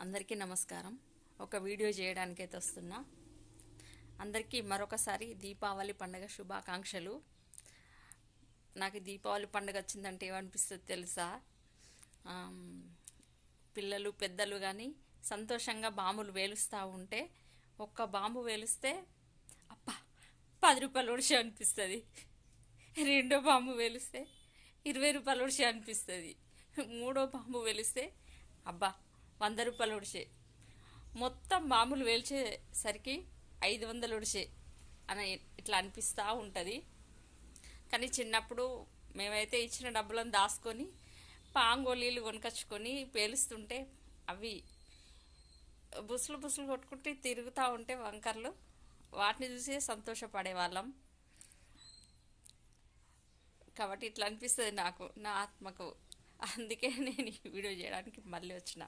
అందరికీ నమస్కారం. ఒక వీడియో చేయడానికైతే వస్తున్నా. అందరికీ మరొకసారి దీపావళి పండుగ శుభాకాంక్షలు. నాకు దీపావళి పండుగ వచ్చిందంటే ఏమనిపిస్తుంది తెలుసా? పిల్లలు పెద్దలు కానీ సంతోషంగా బాంబులు వేలుస్తూ ఉంటే, ఒక్క బాంబు వేలిస్తే అబ్బా 10 రూపాయలు ఒడిసే అనిపిస్తుంది. రెండో బాంబు వేలిస్తే 20 రూపాయలు ఒడిసే అనిపిస్తుంది. మూడో బాంబు వేలిస్తే అబ్బా 100 రూపాయలు ఒడిసే. మొత్తం బాంబులు వేల్చేసరికి 500 ఒడిసే అని ఇట్లా అనిపిస్తూ ఉంటుంది. కానీ చిన్నప్పుడు మేమైతే ఇచ్చిన డబ్బులను దాచుకొని పాంగోలీలు కొనుకొచ్చుకొని పేలుస్తుంటే అవి బుసులు బుసులు కొట్టుకుంటే తిరుగుతూ ఉంటే వంకర్లు, వాటిని చూసి సంతోషపడేవాళ్ళం. కాబట్టి ఇట్లా అనిపిస్తుంది నాకు, నా ఆత్మకు. అందుకే నేను ఈ వీడియో చేయడానికి మళ్ళీ వచ్చిన.